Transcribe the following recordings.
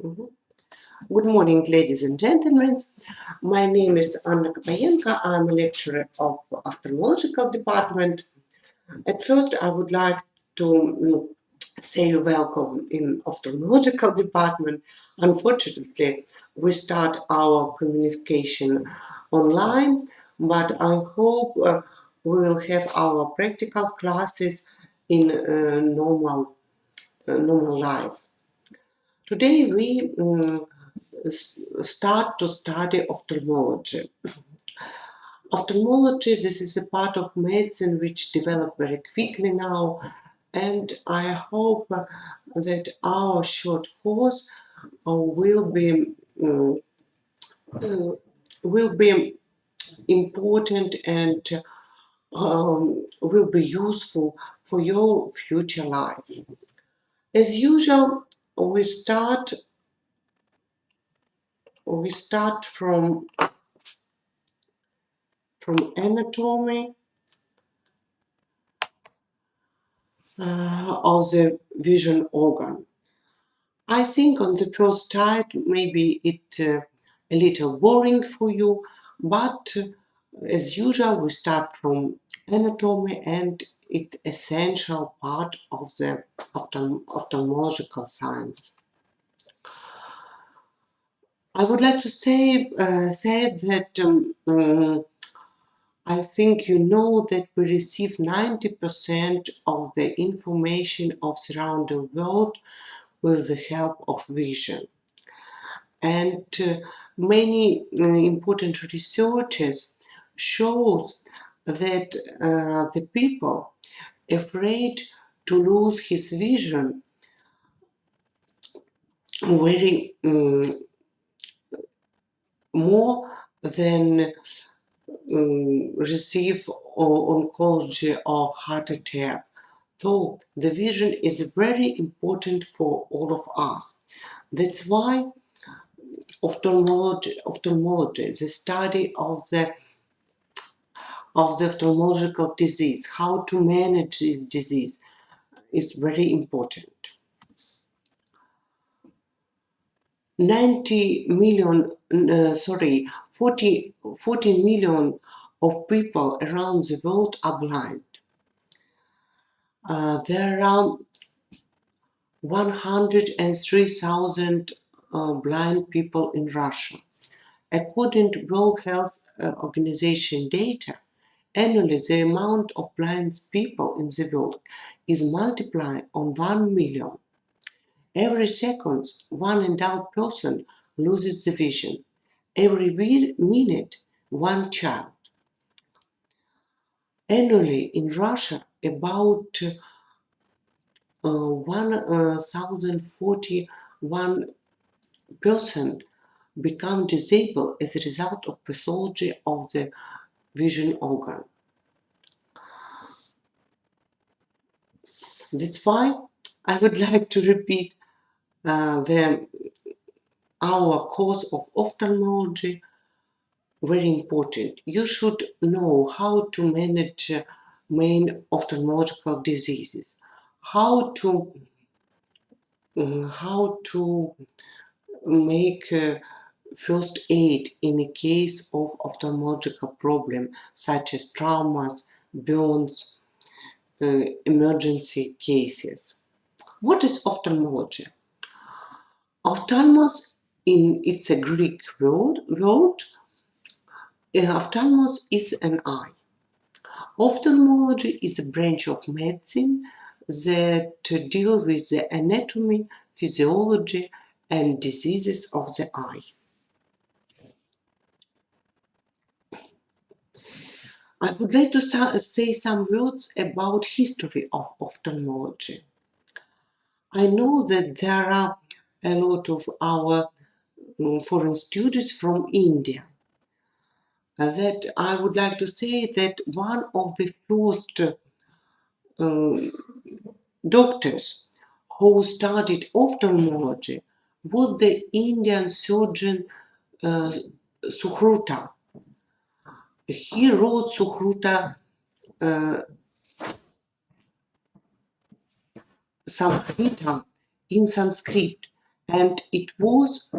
Mhm. Good morning, ladies and gentlemen. My name is Anna Kapayenka. I'm a lecturer of ophthalmological department. At first, I would like to say welcome in ophthalmological department. Unfortunately, we start our communication online, but I hope we will have our practical classes in normal life. Today we start to study ophthalmology. Ophthalmology, this is a part of medicine which developed very quickly now, and I hope that our short course um, uh, will be important and will be useful for your future life. As usual, we start from anatomy of the vision organ. I think on the first sight maybe it a little boring for you, but as usual we start from anatomy and it's essential part of the ophthalmological science. I would like to say that I think you know that we receive 90% of the information of surrounding world with the help of vision. And many important researches shows that the people afraid to lose his vision very more than receive oncology or heart attack. So the vision is very important for all of us. That's why ophthalmology, the study of the ophthalmological disease, how to manage this disease, is very important. 40 million of people around the world are blind. There are 103,000 blind people in Russia. According to World Health Organization data, annually the amount of blind people in the world is multiplied on 1 million. Every second, one adult person loses the vision. Every minute, one child. Annually in Russia, about 1,041 person become disabled as a result of pathology of the vision organ. That's why I would like to repeat our course of ophthalmology, very important. You should know how to manage main ophthalmological diseases, how to make first aid in a case of ophthalmological problem such as traumas, burns, emergency cases. What is ophthalmology? Ophthalmos, it's a Greek word. Ophthalmos is an eye. Ophthalmology is a branch of medicine that deals with the anatomy, physiology, and diseases of the eye. I would like to say some words about history of ophthalmology. I know that there are a lot of our foreign students from India. That I would like to say that one of the first doctors who studied ophthalmology was the Indian surgeon Suhruta. He wrote Suhruta Samhita in Sanskrit, and it was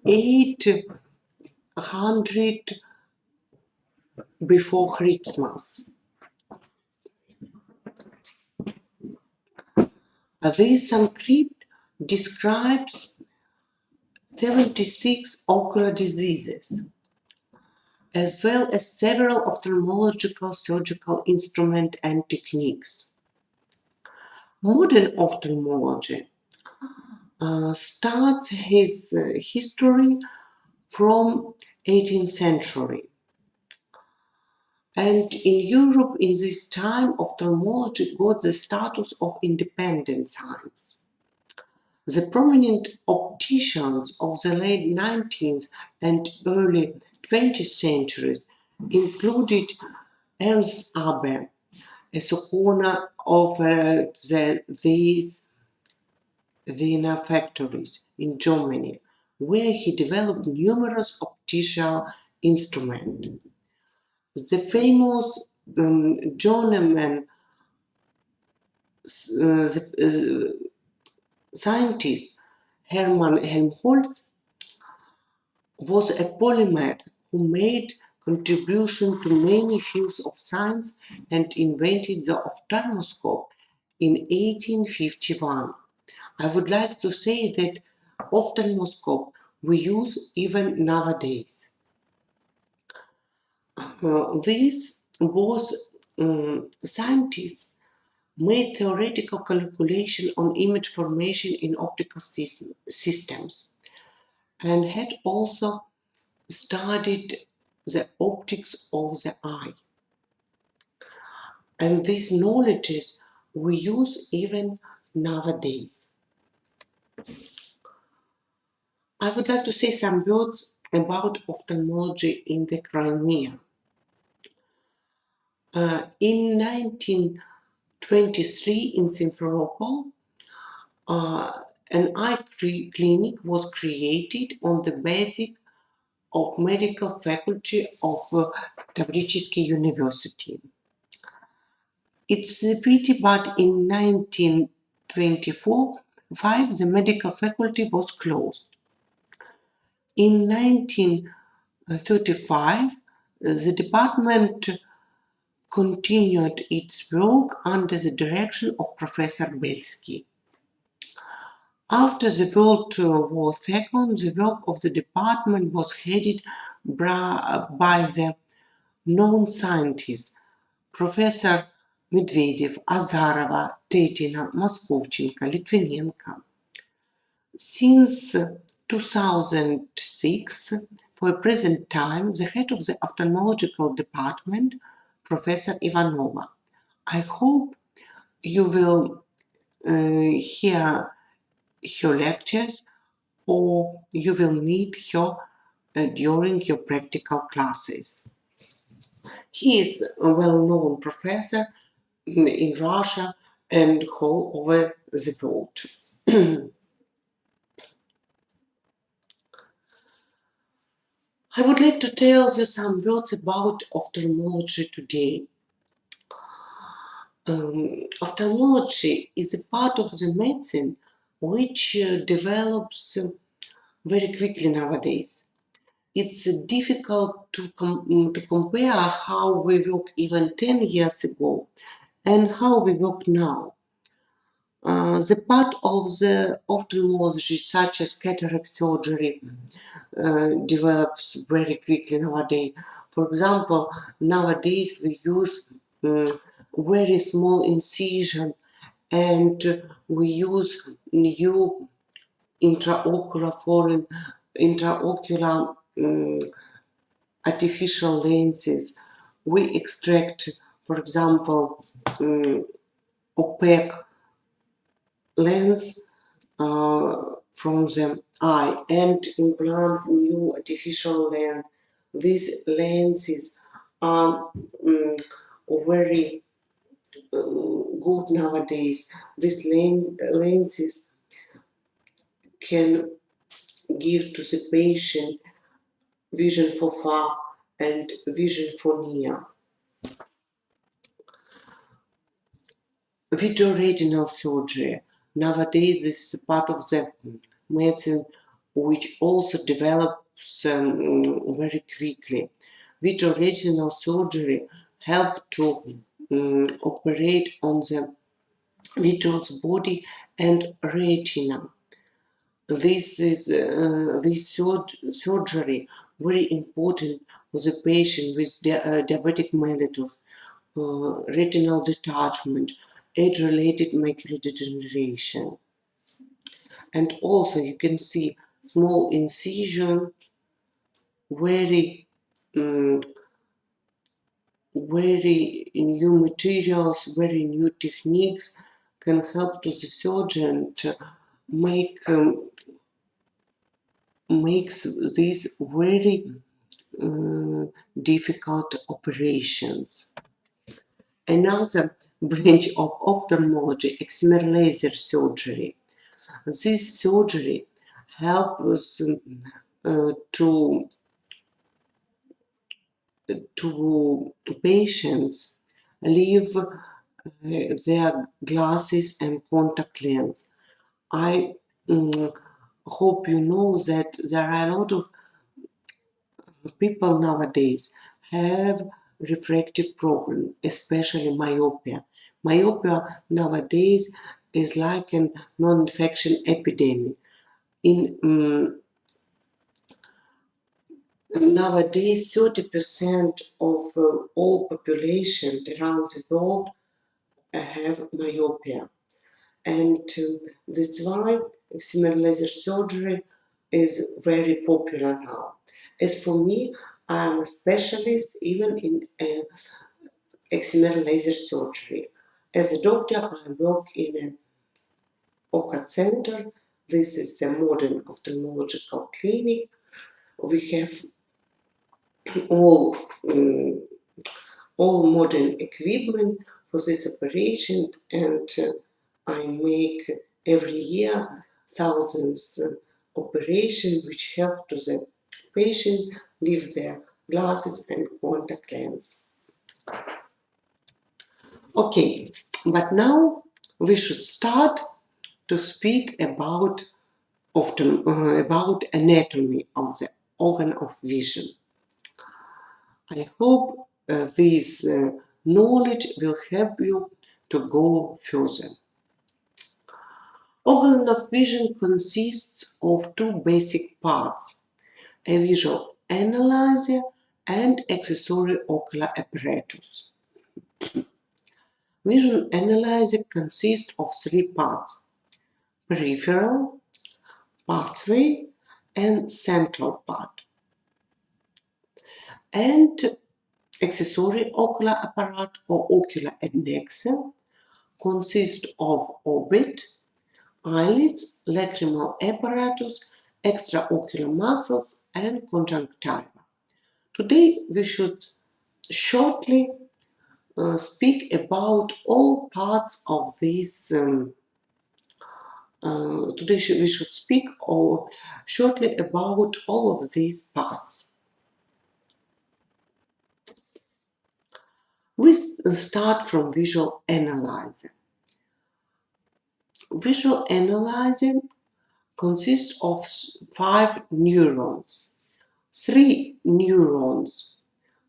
800 before Christmas. This script describes 76 ocular diseases, as well as several ophthalmological surgical instruments and techniques. Modern ophthalmology starts his history from 18th century. And in Europe, in this time, ophthalmology got the status of independent science. The prominent opticians of the late 19th and early 20th centuries included Ernst Abbe, a owner of these Wiener factories in Germany, where he developed numerous optical instruments. The famous German scientist Hermann Helmholtz was a polymath who made contribution to many fields of science and invented the ophthalmoscope in 1851. I would like to say that ophthalmoscope we use even nowadays. These both scientists made theoretical calculation on image formation in optical systems and had also studied the optics of the eye. And these knowledges we use even nowadays. I would like to say some words about ophthalmology in the Crimea. In 1923 in Simferopol, an eye clinic was created on the basis of medical faculty of Tabriziski University. It's a pity, but in 1924, the medical faculty was closed. In 1935, the department continued its work under the direction of Professor Belsky. After the World War II, the work of the department was headed by the known scientists Professor Medvedev, Azarova, Tetina, Moskovchenko, Litvinenko. Since 2006, for a present time, the head of the ophthalmological department, Professor Ivanova. I hope you will hear her lectures or you will meet her during your practical classes. He is a well-known professor in Russia and all over the world. I would like to tell you some words about ophthalmology today. Ophthalmology is a part of the medicine which develops very quickly nowadays. It's difficult to compare how we work even 10 years ago and how we work now. The part of the ophthalmology, such as cataract surgery, develops very quickly nowadays. For example, nowadays we use very small incision and we use new intraocular artificial lenses. We extract, for example, opaque lens from the eye and implant new artificial lens. These lenses are very good nowadays. These lenses can give to the patient vision for far and vision for near. Vitreoretinal surgery. Nowadays, this is part of the medicine which also develops very quickly. Vitreoretinal surgery help to operate on the vitreous body and retina. This surgery very important for the patient with diabetic mellitus, retinal detachment, age-related macular degeneration. And also you can see small incision, very very new materials, very new techniques can help to the surgeon to make makes these very difficult operations. Another branch of ophthalmology, excimer laser surgery. This surgery helps to patients leave their glasses and contact lens. I hope you know that there are a lot of people nowadays have refractive problem, especially myopia. Myopia nowadays is like a non-infection epidemic. In nowadays, 30% of all population around the world have myopia, and that's why excimer laser surgery is very popular now. As for me, I'm a specialist even in excimer laser surgery. As a doctor, I work in an OCA center. This is a modern ophthalmological clinic. We have all all modern equipment for this operation, and I make every year thousands operations which help to the patient leave their glasses and contact lens. Okay, but now we should start to speak about about anatomy of the organ of vision. I hope this knowledge will help you to go further. Organ of vision consists of two basic parts, a visual analyzer and accessory ocular apparatus. Vision analyzer consists of three parts, peripheral, pathway, and central part. And accessory ocular apparatus or ocular adnexal consists of orbit, eyelids, lacrimal apparatus, extraocular muscles, and conjunctiva. Today we should shortly speak about all parts of these. Today we should speak shortly about all of these parts. We start from visual analyzer. Visual analyzer consists of 5 neurons. 3 neurons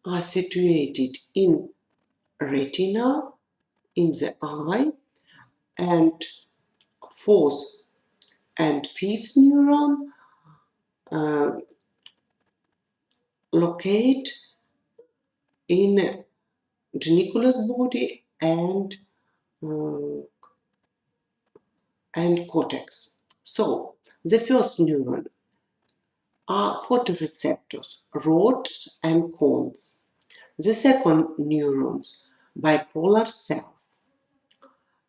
are situated in retina, in the eye, and fourth and fifth neuron locate in geniculus body and cortex. So, the first neuron are photoreceptors, rods and cones. The second neurons, bipolar cells.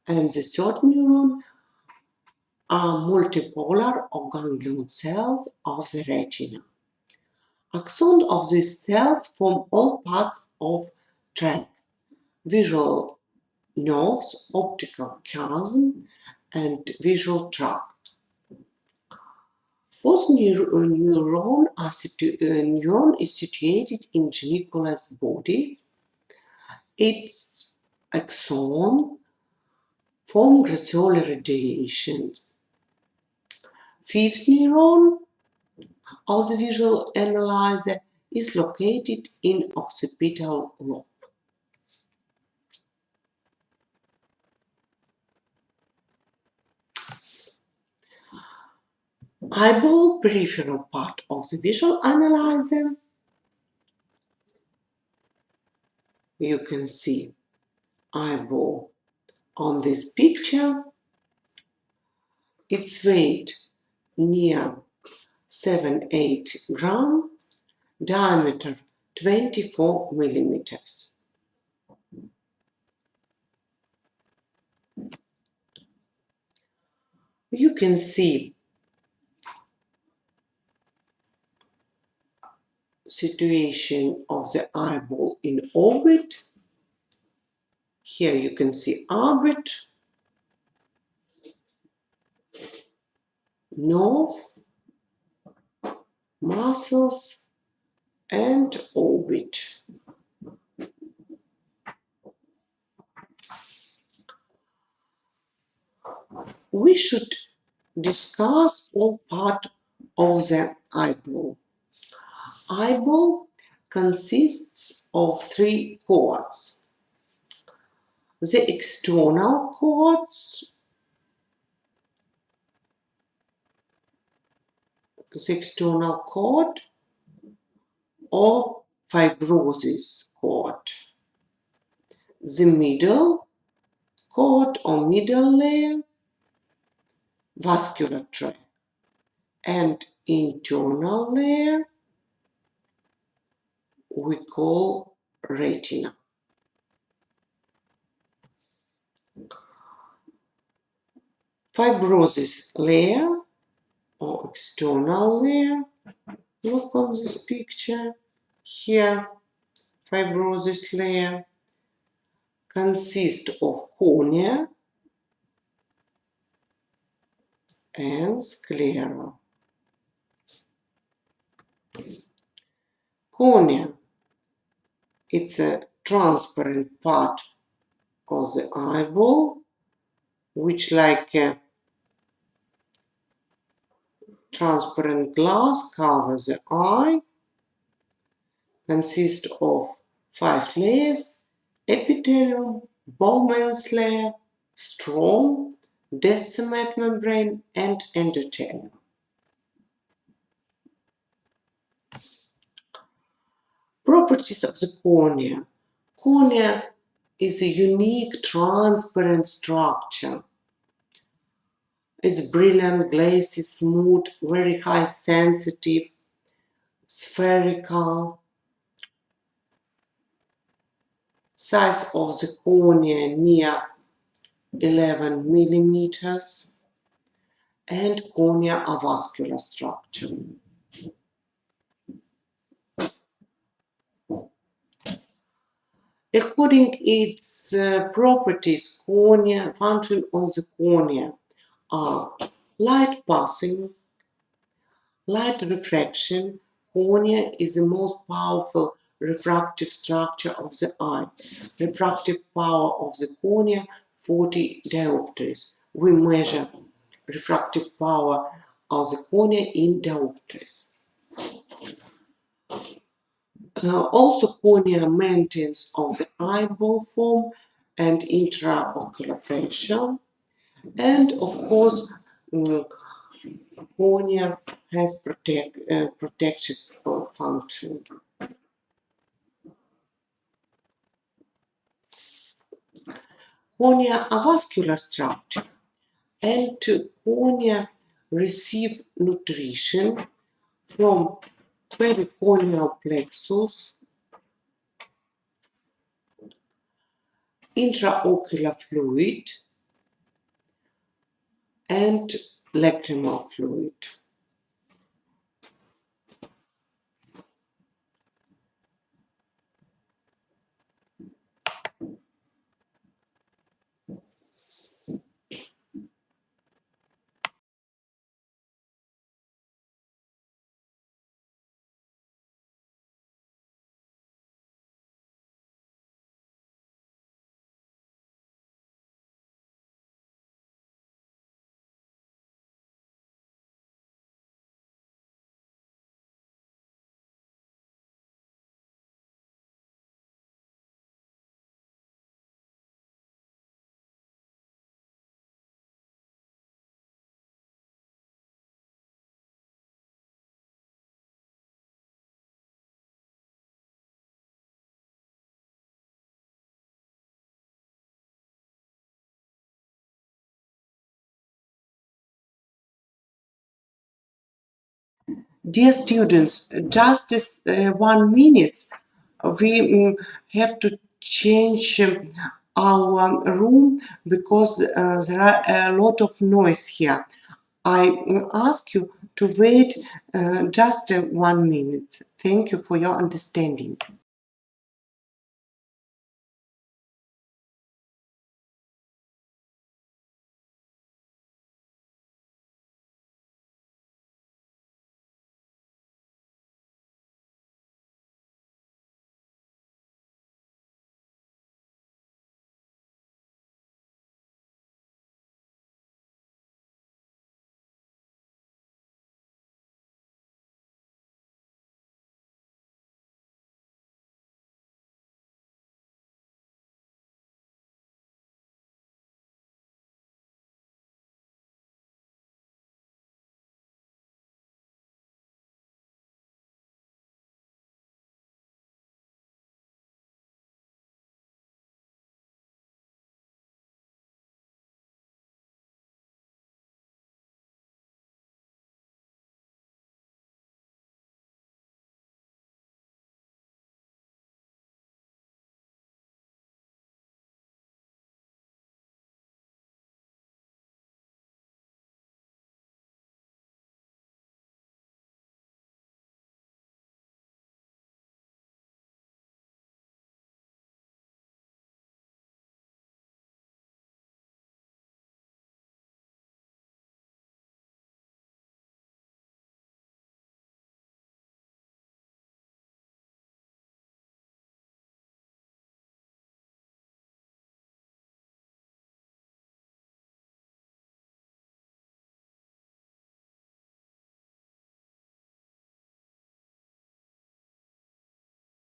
And the third neuron are multipolar or ganglion cells of the retina. Axons of these cells form all parts of tracts, visual nerves, optical chiasm, and visual tract. Fourth neuron is situated in geniculus body. Its axon form gradual radiations. Fifth neuron of the visual analyzer is located in occipital lobe. Eyeball peripheral part of the visual analyzer. You can see eyeball on this picture. Its weight near 7-8 gram, diameter 24 millimeters. You can see situation of the eyeball in orbit. Here you can see orbit, nerve, muscles, and orbit. We should discuss all part of the eyeball. Eyeball consists of three cords. The external cords, or fibrosis cord. The middle cord or middle layer, vascular tract, and internal layer we call retina. Fibrosis layer or external layer, look on this picture here, fibrosis layer consists of cornea and sclera. Cornea, it's a transparent part of the eyeball, which like a transparent glass covers the eye, consists of 5 layers: epithelium, Bowman's layer, stroma, descemet membrane, and endothelium. Properties of the cornea. Cornea is a unique transparent structure. It's brilliant, glassy, smooth, very high sensitive, spherical. Size of the cornea near 11 millimeters, and cornea avascular structure. According to its properties, cornea, function of the cornea are light passing, light refraction. Cornea is the most powerful refractive structure of the eye. Refractive power of the cornea 40 diopters. We measure refractive power of the cornea in diopters. Also, cornea maintains of the eyeball form and intraocular pressure, and of course, cornea has protective function. Cornea avascular structure, and cornea receive nutrition from pericorneal plexus, intraocular fluid, and lacrimal fluid. Dear students, just this 1 minute, we have to change our room because there are a lot of noise here. I ask you to wait just 1 minute. Thank you for your understanding.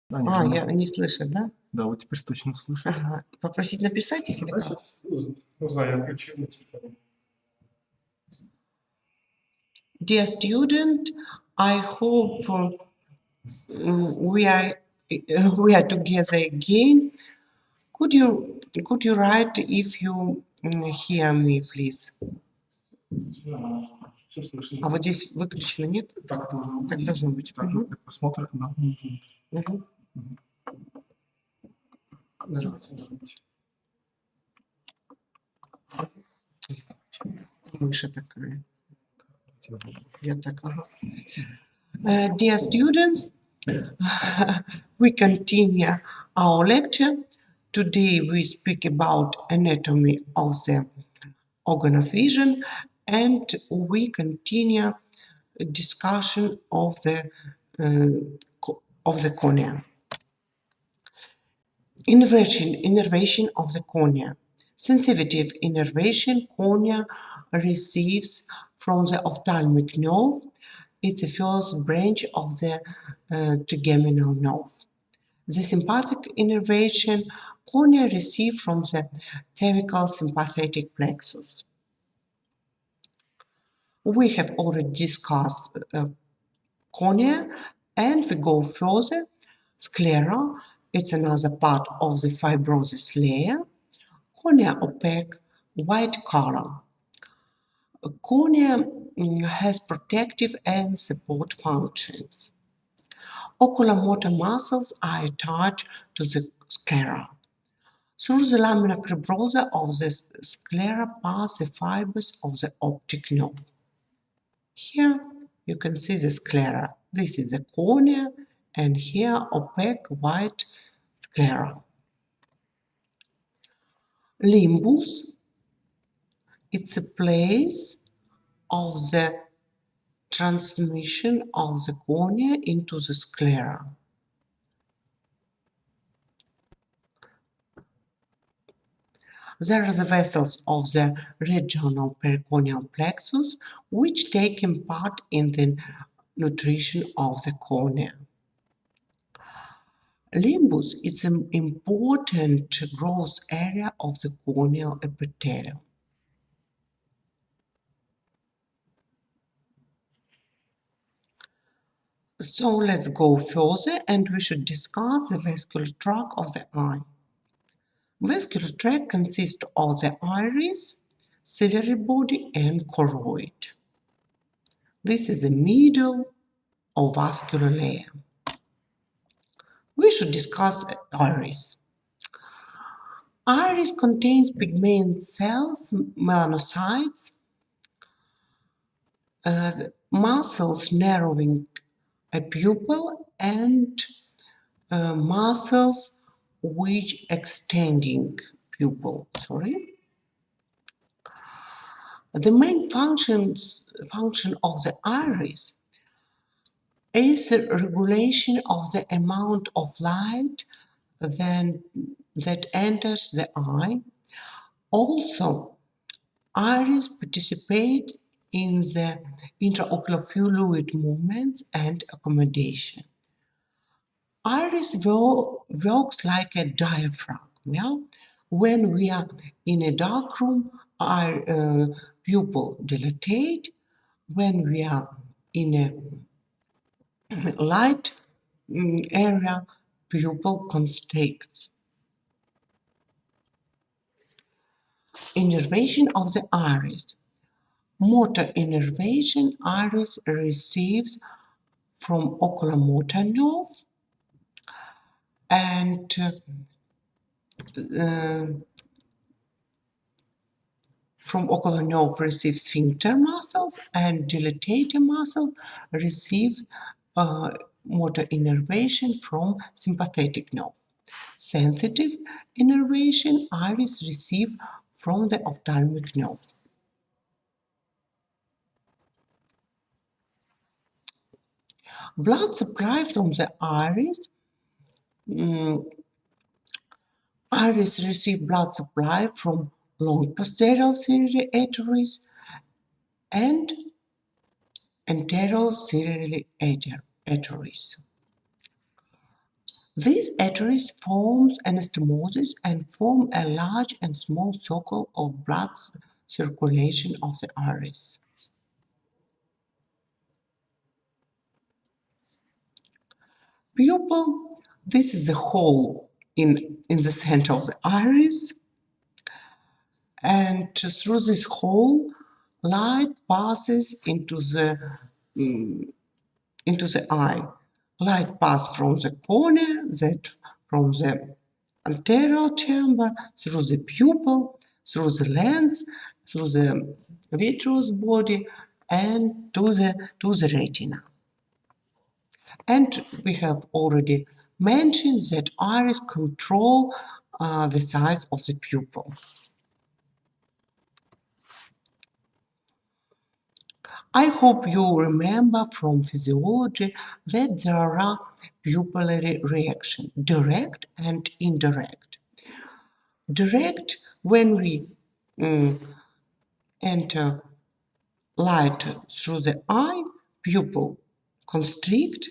Я не слышу, да? Да, вот теперь точно слышно. Ага. Попросить написать их или Да, как? сейчас, ну, знаю, я включил на телефоне. Dear student, I hope we are together again. Could you write if you hear me, please? Все слышно. А вот здесь выключено, нет? Так должно быть. Так должно быть. Так, Мгм. для просмотра нам нужно. Мгм. Нажимайте. Мыша такая. Я так, ага. Dear students, we continue our lecture. Today we speak about anatomy of the organ of vision, and we continue discussion of the cornea. Innervation of the cornea. Sensitive innervation cornea receives from the ophthalmic nerve. It's the first branch of the trigeminal nerve. The sympathetic innervation cornea receives from the cervical sympathetic plexus. We have already discussed cornea, and we go further. Sclera, it's another part of the fibrosis layer. Cornea opaque, white color. Cornea has protective and support functions. Oculomotor muscles are attached to the sclera. Through the lamina cribrosa of the sclera pass the fibers of the optic nerve. Here you can see the sclera. This is the cornea, and here opaque white sclera. Limbus, it's a place of the transmission of the cornea into the sclera. There are the vessels of the regional pericorneal plexus, which take part in the nutrition of the cornea. Limbus is an important growth area of the corneal epithelium. So let's go further, and we should discuss the vascular tract of the eye. Vascular tract consists of the iris, ciliary body, and choroid. This is the middle of vascular layer. We should discuss iris. Iris contains pigment cells, melanocytes, muscles narrowing a pupil, and muscles which extending pupil. The main function of the iris is the regulation of the amount of light that enters the eye. Also, iris participate in the intraocular fluid movements and accommodation. Iris works like a diaphragm. Yeah? When we are in a dark room, our pupil dilate. When we are in a light area, pupil constricts. Innervation of the iris. Motor innervation iris receives from oculomotor nerve and from ocular nerve receives sphincter muscles, and dilatator muscle receive motor innervation from sympathetic nerve. Sensitive innervation iris receive from the ophthalmic nerve. Blood supply from the iris. Iris receive blood supply from long posterior ciliary arteries and anterior ciliary arteries. These arteries form anastomosis and form a large and small circle of blood circulation of the iris. Pupil, this is the hole in the center of the iris, and through this hole, light passes into the eye. Light passes from the cornea, from the anterior chamber, through the pupil, through the lens, through the vitreous body, and to the retina. And we have already mentioned that iris control the size of the pupil. I hope you remember from physiology that there are pupillary reactions, direct and indirect. Direct, when we enter light through the eye, pupil constrict.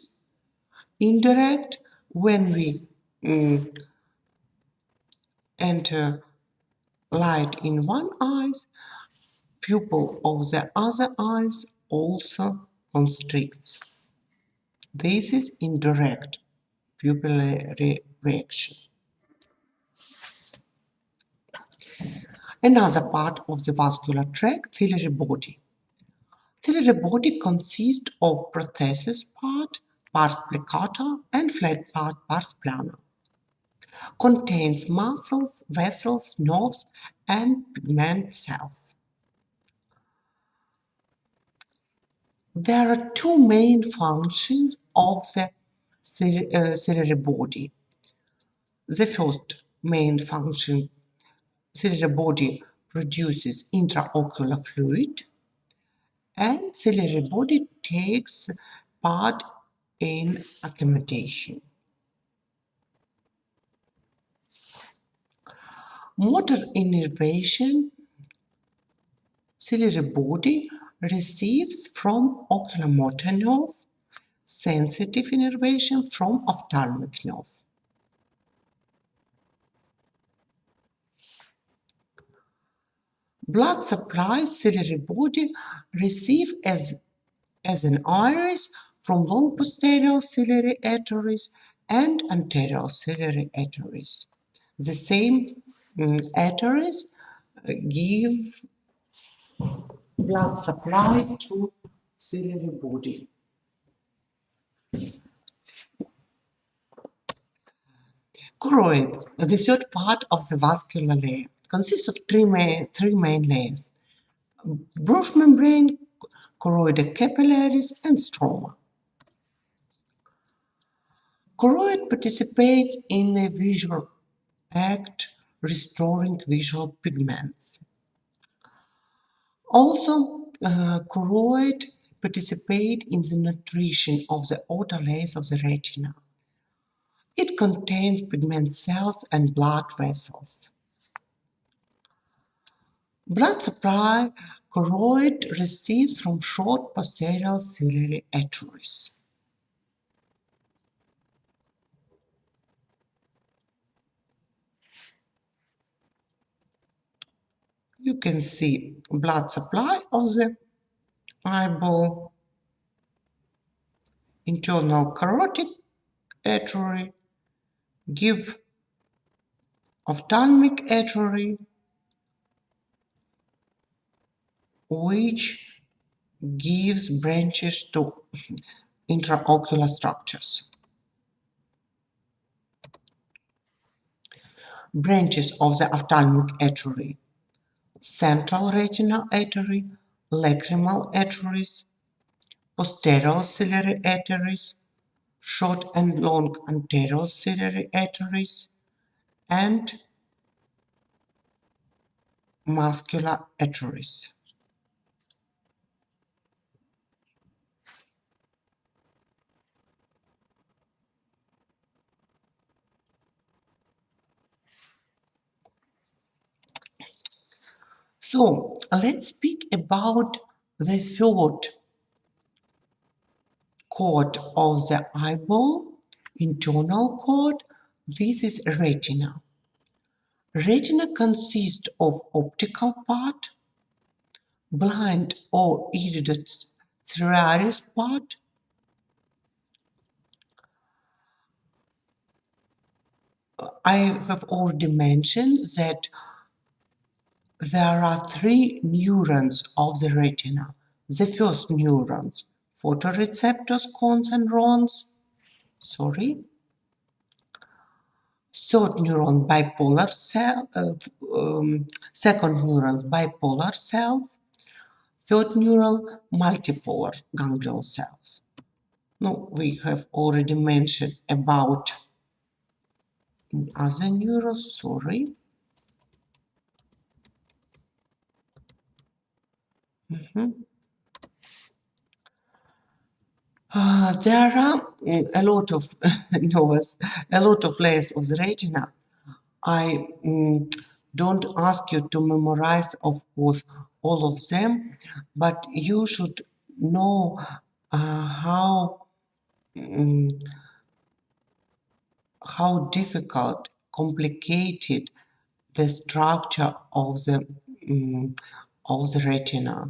Indirect, when we enter light in one eye, pupil of the other eyes also constricts. This is indirect pupillary reaction. Another part of the vascular tract, ciliary body. Ciliary body consists of prothesis part, pars plicata, and flat part, pars plana. Contains muscles, vessels, nerves, and pigment cells. There are two main functions of the ciliary body. The first main function, ciliary body produces intraocular fluid, and ciliary body takes part in accommodation. Motor innervation, ciliary body receives from oculomotor nerve, sensitive innervation from ophthalmic nerve. Blood supply, ciliary body receive as an iris from long posterior ciliary arteries and anterior ciliary arteries. The same arteries give blood supply to ciliary body. Choroid, the third part of the vascular layer, consists of three main layers: brush membrane, choroidal capillaries, and stroma. Choroid participates in the visual act, restoring visual pigments. Also, choroid participate in the nutrition of the outer layers of the retina. It contains pigment cells and blood vessels. Blood supply choroid receives from short posterior ciliary arteries. You can see blood supply of the eyeball, internal carotid artery, give ophthalmic artery, which gives branches to intraocular structures. Branches of the ophthalmic artery: central retinal artery, lacrimal arteries, posterior ciliary arteries, short and long anterior ciliary arteries, and muscular arteries. So let's speak about the third cord of the eyeball, internal cord. This is retina. Retina consists of optical part, blind or iridescent ciliaris part, I have already mentioned that there are three neurons of the retina. The first neurons, photoreceptors, cones and rods. Third neuron, bipolar cell. Second neuron, bipolar cells. Third neuron, multipolar ganglion cells. No, we have already mentioned about other neurons. There are a lot of nerves, a lot of layers of the retina. I don't ask you to memorize, of course, all of them, but you should know um, how difficult, complicated the structure of the retina.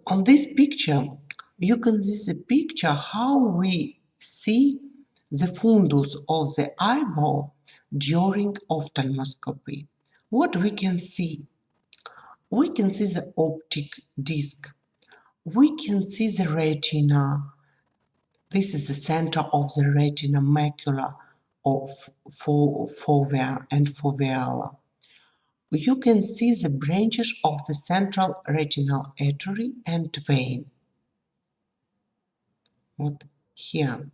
On this picture, you can see the picture how we see the fundus of the eyeball during ophthalmoscopy. What we can see? We can see the optic disc. We can see the retina. This is the center of the retina macula of fovea and foveola. You can see the branches of the central retinal artery and vein. What here?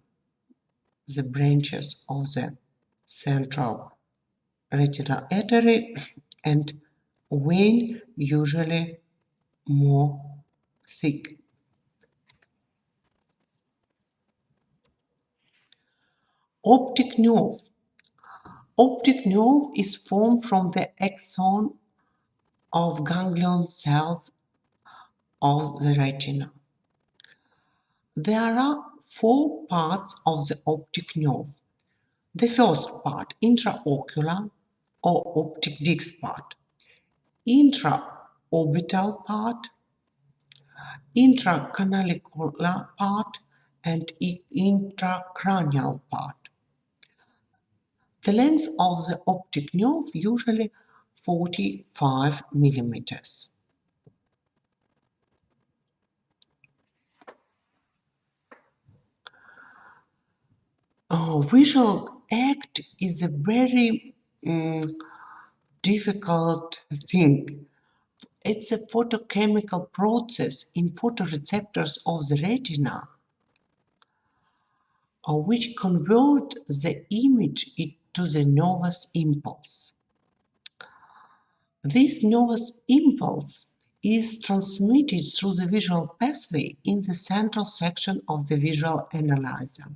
The branches of the central retinal artery and vein, usually more thick. Optic nerve. Optic nerve is formed from the axon of ganglion cells of the retina. There are four parts of the optic nerve. The first part, intraocular or optic disc part, intraorbital part, intracanalicular part, and intracranial part. The length of the optic nerve usually 45 millimeters. Visual act is a very difficult thing. It's a photochemical process in photoreceptors of the retina which convert the image into the nervous impulse. This nervous impulse is transmitted through the visual pathway in the central section of the visual analyzer.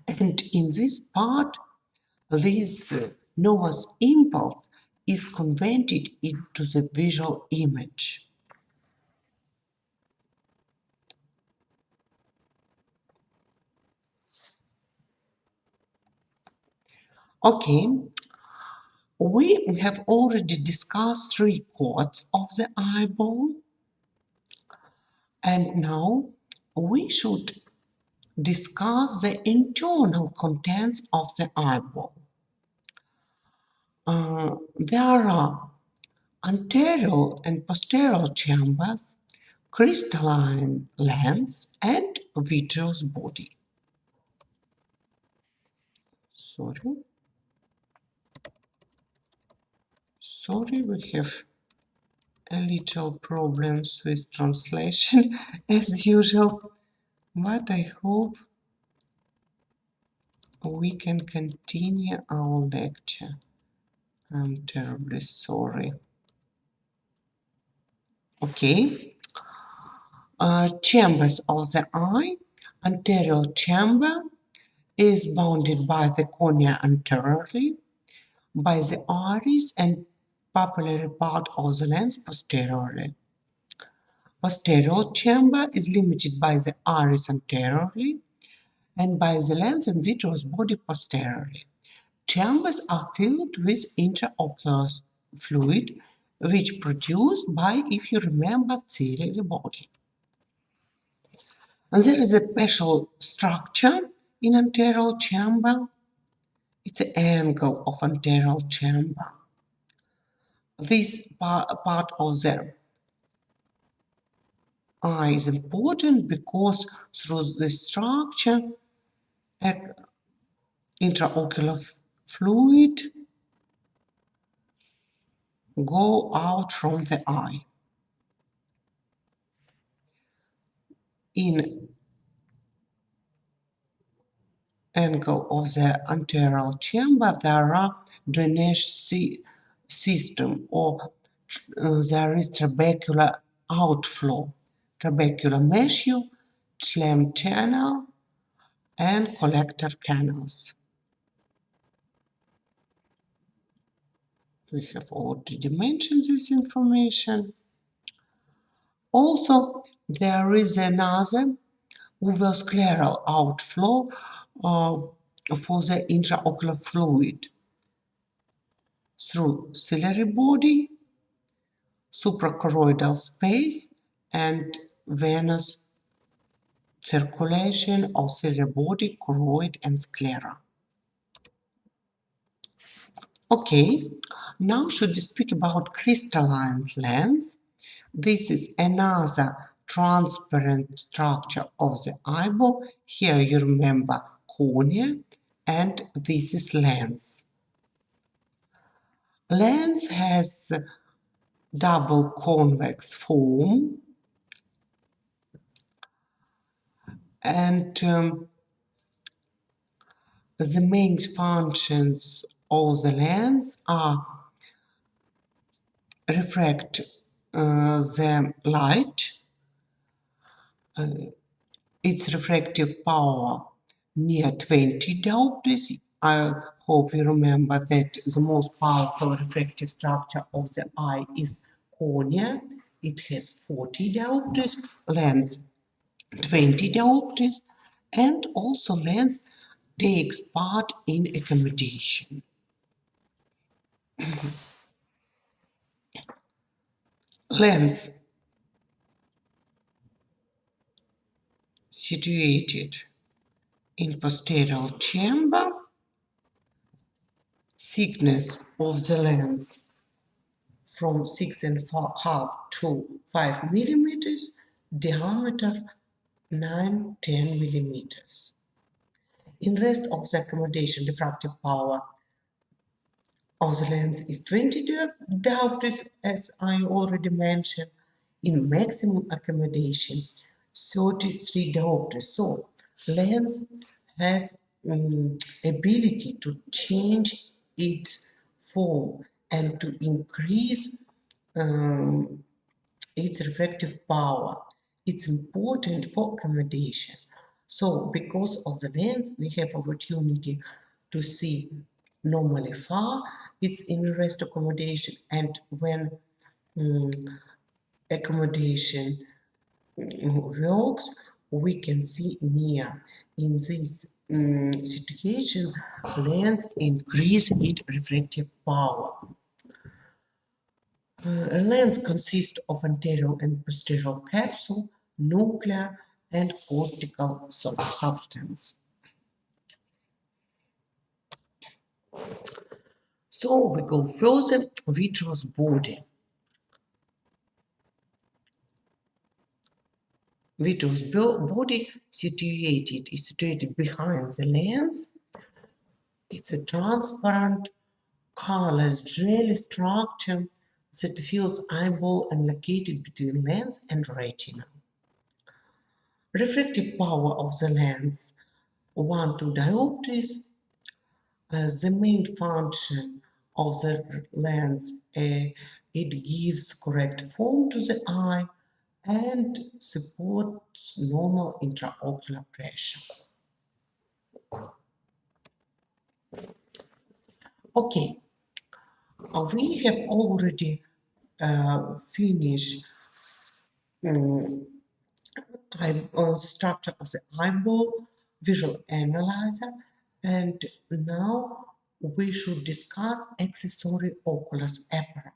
And in this part, this nervous impulse is converted into the visual image. Okay, we have already discussed three parts of the eyeball, and now we should discuss the internal contents of the eyeball. There are anterior and posterior chambers, crystalline lens, and vitreous body. Sorry, we have a little problems with translation as usual, but I hope we can continue our lecture. I'm terribly sorry. Okay. Chambers of the eye. Anterior chamber is bounded by the cornea anteriorly, by the iris and papillary part of the lens posteriorly. Posterior chamber is limited by the iris anteriorly and by the lens and vitreous body posteriorly. Chambers are filled with intraocular fluid, which produced by, if you remember, ciliary body. And there is a special structure in anterior chamber. It's the angle of anterior chamber. This part of the eye is important because through this structure, intraocular fluid go out from the eye. In angle of the anterior chamber, there are drainage system, or there is trabecular outflow, trabecular mesh, Schlemm channel, and collector canals. We have already mentioned this information. Also, there is another uvoscleral outflow for the intraocular fluid through ciliary body, suprachoroidal space, and venous circulation of ciliary body, choroid, and sclera. Okay, now should we speak about crystalline lens? This is another transparent structure of the eyeball. Here you remember cornea, and this is lens. Lens has double convex form, and the main functions of the lens are refract the light, its refractive power near 20 diopters. I hope you remember that the most powerful refractive structure of the eye is cornea. It has 40 diopters, lens 20 diopters, and also lens takes part in accommodation. Lens situated in posterior chamber, thickness of the lens from 6.5 to 5 millimeters, diameter 9-10 millimeters. In rest of the accommodation, diffractive power of the lens is 20 diopters, as I already mentioned. In maximum accommodation, 33 diopters. So lens has ability to change its form and to increase its refractive power. It's important for accommodation. So because of the lens, we have opportunity to see normally far. It's in rest accommodation, and when accommodation works, we can see near. In this situation, lens increase its refractive power. A lens consists of anterior and posterior capsule, nuclear and cortical substance. So we go further, vitreous body. Vitreous body is situated behind the lens. It's a transparent, colorless jelly structure that fills eyeball and located between lens and retina. Refractive power of the lens 1-2 diopters. The main function of the lens, it gives correct form to the eye and supports normal intraocular pressure. Okay, we have already finished the structure of the eyeball, visual analyzer, and now we should discuss accessory ocular apparatus.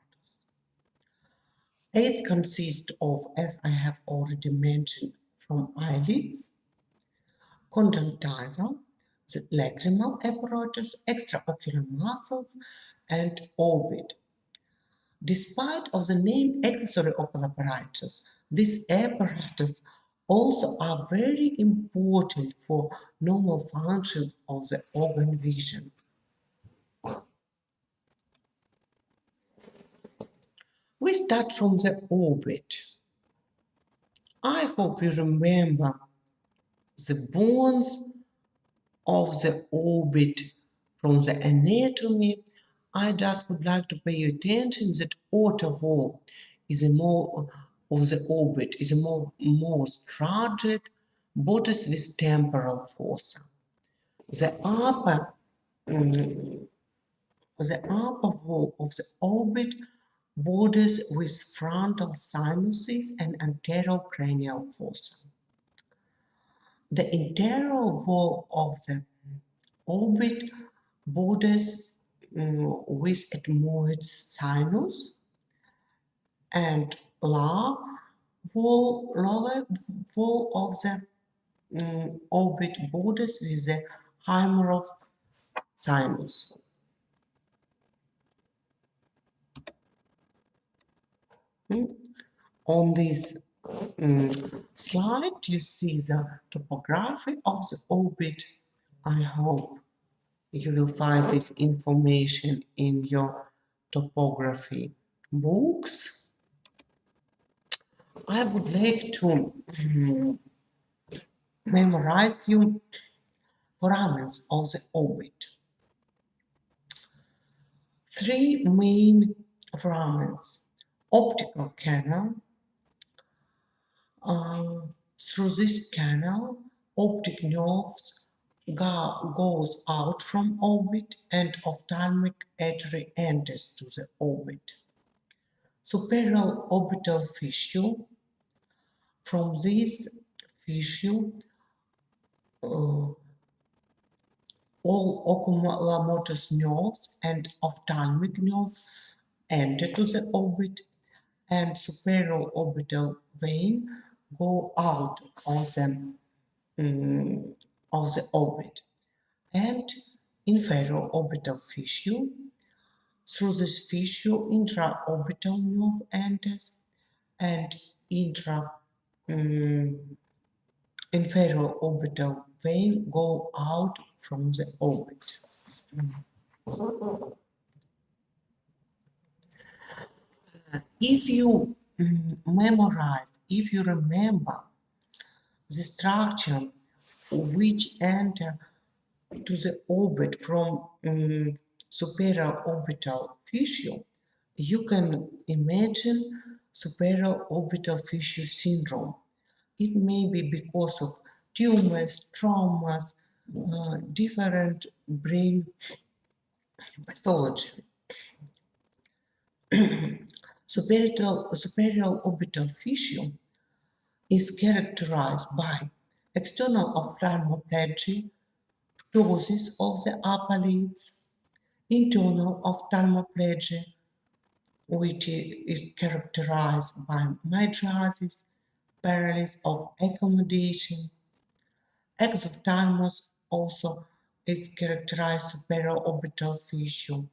It consists of, as I have already mentioned, from eyelids, conjunctiva, the lacrimal apparatus, extraocular muscles, and orbit. Despite of the name accessory ocular apparatus, these apparatus also are very important for normal functions of the organ vision. We start from the orbit. I hope you remember the bones of the orbit from the anatomy. I just would like to pay attention that outer wall is a more of the orbit is a more structured bodies with temporal fossa. The upper wall of the orbit borders with frontal sinuses and anterior cranial fossa. The interior wall of the orbit borders with ethmoid sinus and lower wall of the orbit borders with the humeral sinus. On this slide, you see the topography of the orbit. I hope you will find this information in your topography books. I would like to memorize you foramens of the orbit. 3 main foramens: optical canal. Through this canal, optic nerves goes out from orbit and ophthalmic artery enters to the orbit. Superior orbital fissure. From this fissure, all oculomotor nerves and ophthalmic nerves enter to the orbit, and superior orbital vein go out of the orbit, and inferior orbital fissure. Through this fissure, intraorbital nerve enters, and inferior orbital vein go out from the orbit. If you memorize, if you remember the structure which enter to the orbit from superior orbital fissure, you can imagine superior orbital fissure syndrome. It may be because of tumors, traumas, different brain pathology. Superior orbital fissure is characterized by external ophthalmoplegia, ptosis of the upper lids, internal ophthalmoplegia, which is characterized by mydriasis, paralysis of accommodation. Exophthalmos also is characterized superior orbital fissure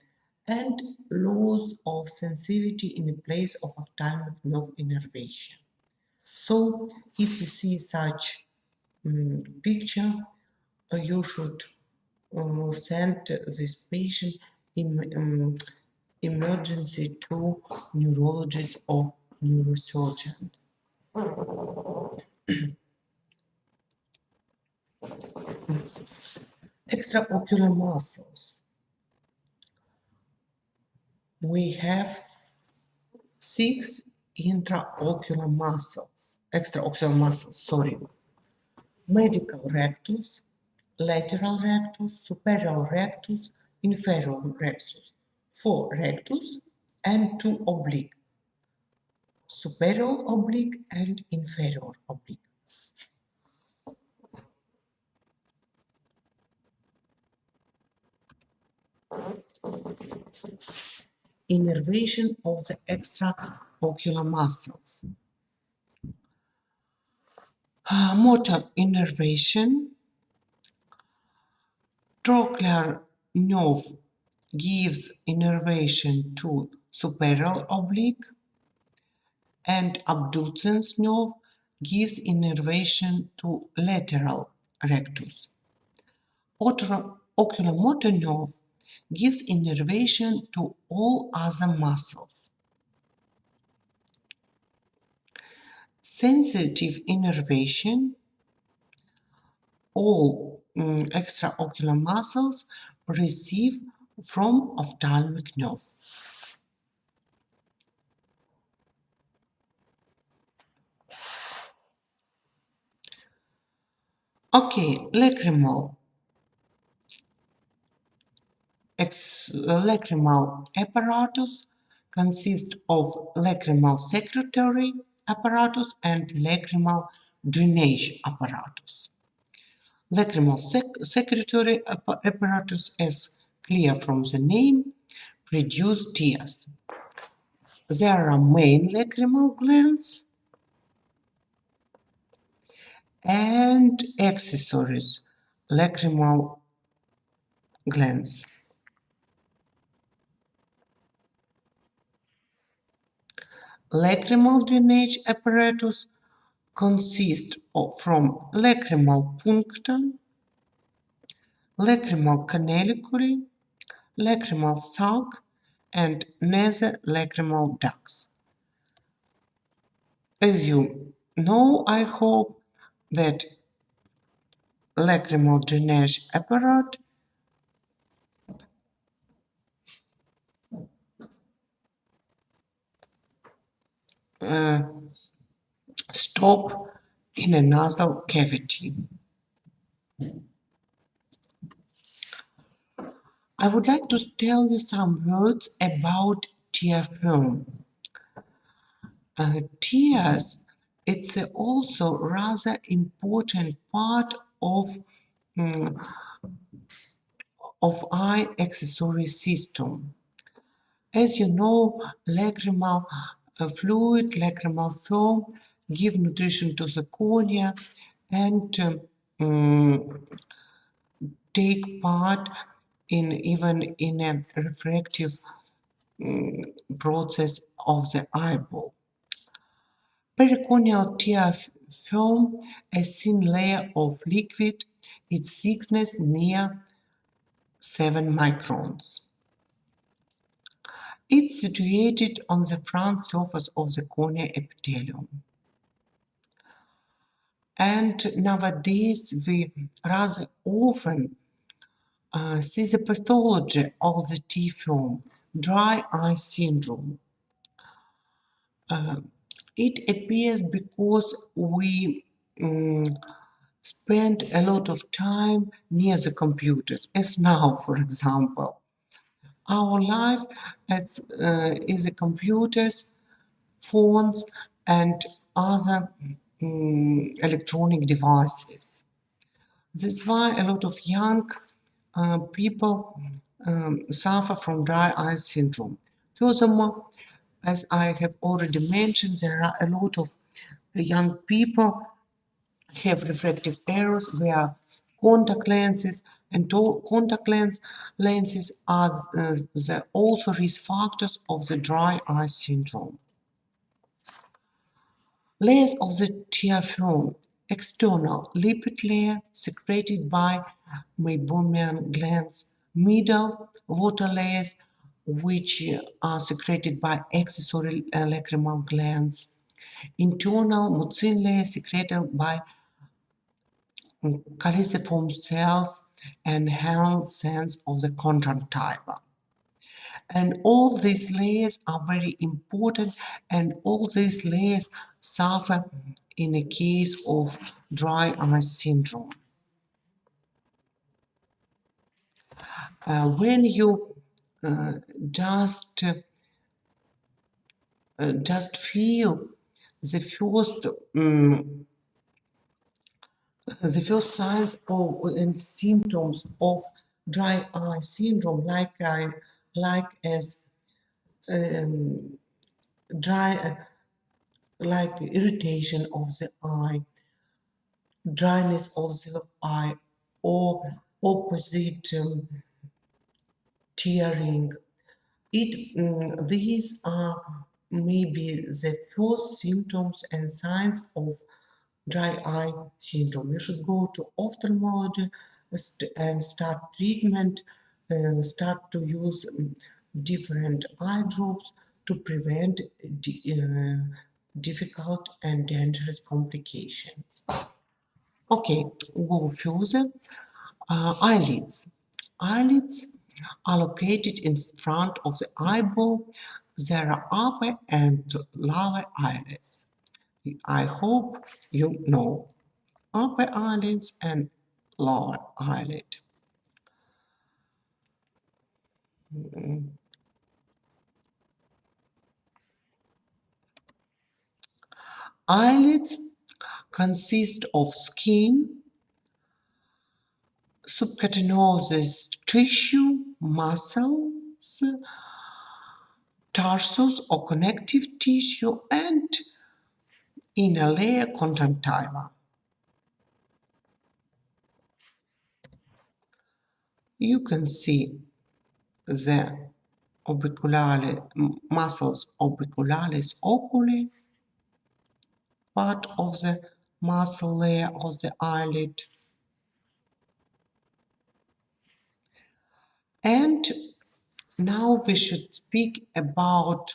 and loss of sensitivity in the place of ophthalmic nerve innervation. So, if you see such picture, you should send this patient in emergency to neurologist or neurosurgeon. Extraocular muscles. We have 6 intraocular muscles, extraocular muscles, sorry. Medial rectus, lateral rectus, superior rectus, inferior rectus, 4 rectus and 2 oblique, superior oblique and inferior oblique. Innervation of the extraocular muscles. Motor innervation. Trochlear nerve gives innervation to superior oblique, and abducens nerve gives innervation to lateral rectus. Oculomotor nerve gives innervation to all other muscles. Sensitive innervation, all extraocular muscles receive from ophthalmic nerve. Okay, lacrimal. Lacrimal apparatus consists of lacrimal secretory apparatus and lacrimal drainage apparatus. Lacrimal secretory apparatus, as clear from the name, produce tears. There are main lacrimal glands and accessories lacrimal glands. Lacrimal drainage apparatus consists from lacrimal punctum, lacrimal canaliculi, lacrimal sulc, and nasolacrimal ducts. As you know, I hope that lacrimal drainage apparatus stop in a nasal cavity. I would like to tell you some words about tear film. Tears, it's also rather important part of eye accessory system. As you know, lacrimal fluid, lacrimal film give nutrition to the cornea and take part even in a refractive process of the eyeball. Pericorneal tear film, a thin layer of liquid its thickness near 7 microns. It's situated on the front surface of the cornea epithelium. And nowadays we rather often see the pathology of the T film, dry eye syndrome. It appears because we spend a lot of time near the computers, as now, for example. Our life is the computers, phones, and other electronic devices. That's why a lot of young people suffer from dry eye syndrome. Furthermore, as I have already mentioned, there are a lot of young people have refractive errors where contact lenses and lenses are the also risk factors of the dry eye syndrome. Layers of the tear film: external lipid layer secreted by meibomian glands, middle water layers which are secreted by accessory lacrimal glands, internal mucin layer secreted by caliciform cells and Henle cells of the conjunctiva. And all these layers are very important, and all these layers suffer in a case of dry eye syndrome. When you just feel the first signs and symptoms of dry eye syndrome, as dry, like irritation of the eye, dryness of the eye, or opposite tearing. These are maybe the first symptoms and signs of dry eye syndrome. You should go to ophthalmology and start treatment, start to use different eye drops to prevent difficult and dangerous complications. Okay, go further. Eyelids. Eyelids are located in front of the eyeball. There are upper and lower eyelids. I hope you know upper eyelids and lower eyelid. Eyelids consist of skin, subcutaneous tissue, muscles, tarsus or connective tissue, and inner layer conjunctiva. You can see the muscles orbicularis oculi, part of the muscle layer of the eyelid. And now we should speak about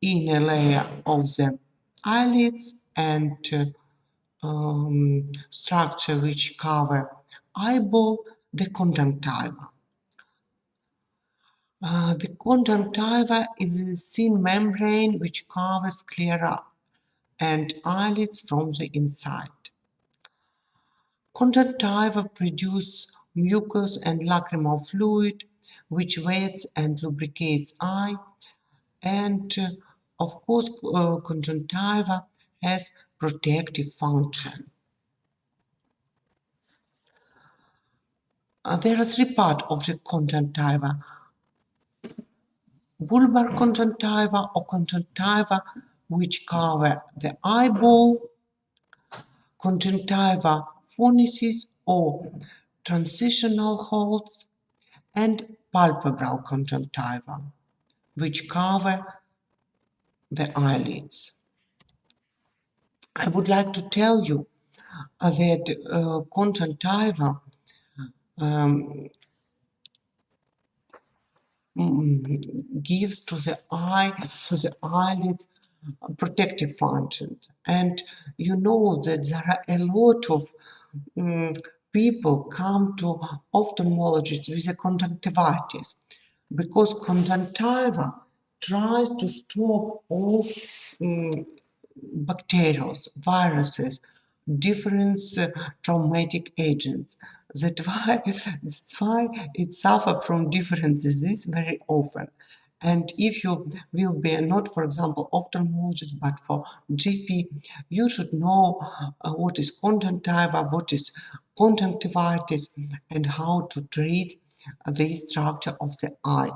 inner layer of the eyelids and structure which cover eyeball, the conjunctiva. The conjunctiva is a thin membrane which covers sclera and eyelids from the inside. Conjunctiva produce mucus and lacrimal fluid which wets and lubricates eye, and of course conjunctiva has protective function. There are three parts of the conjunctiva: bulbar conjunctiva or conjunctiva which cover the eyeball, conjunctiva fornicis or transitional holes, and palpebral conjunctiva which cover the eyelids. I would like to tell you that conjunctiva um, gives to the eye, to the eyelids, protective functions. And you know that there are a lot of people come to ophthalmologists with a conjunctivitis because conjunctiva tries to stop all bacteria, viruses, different traumatic agents. That's why it suffers from different diseases very often. And if you will be not, for example, ophthalmologist, but for GP, you should know what is conjunctiva, what is conjunctivitis, and how to treat the structure of the eye.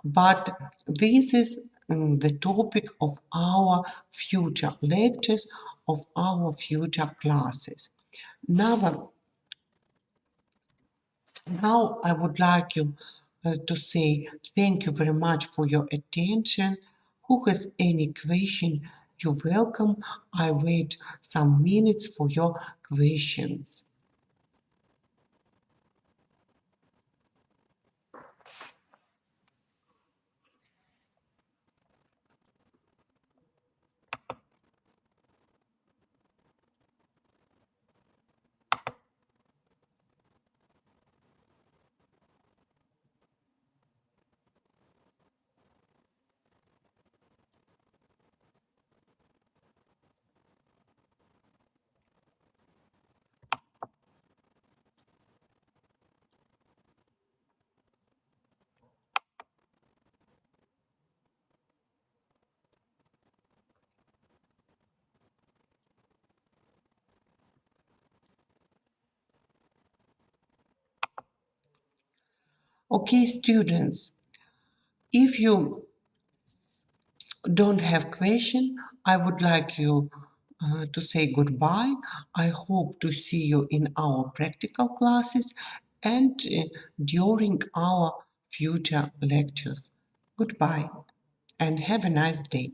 But this is the topic of our future lectures, of our future classes. Now, now I would like you to say thank you very much for your attention. Who has any question, you're welcome. I wait some minutes for your questions. Okay, students, if you don't have question, I would like you to say goodbye. I hope to see you in our practical classes and during our future lectures. Goodbye and have a nice day.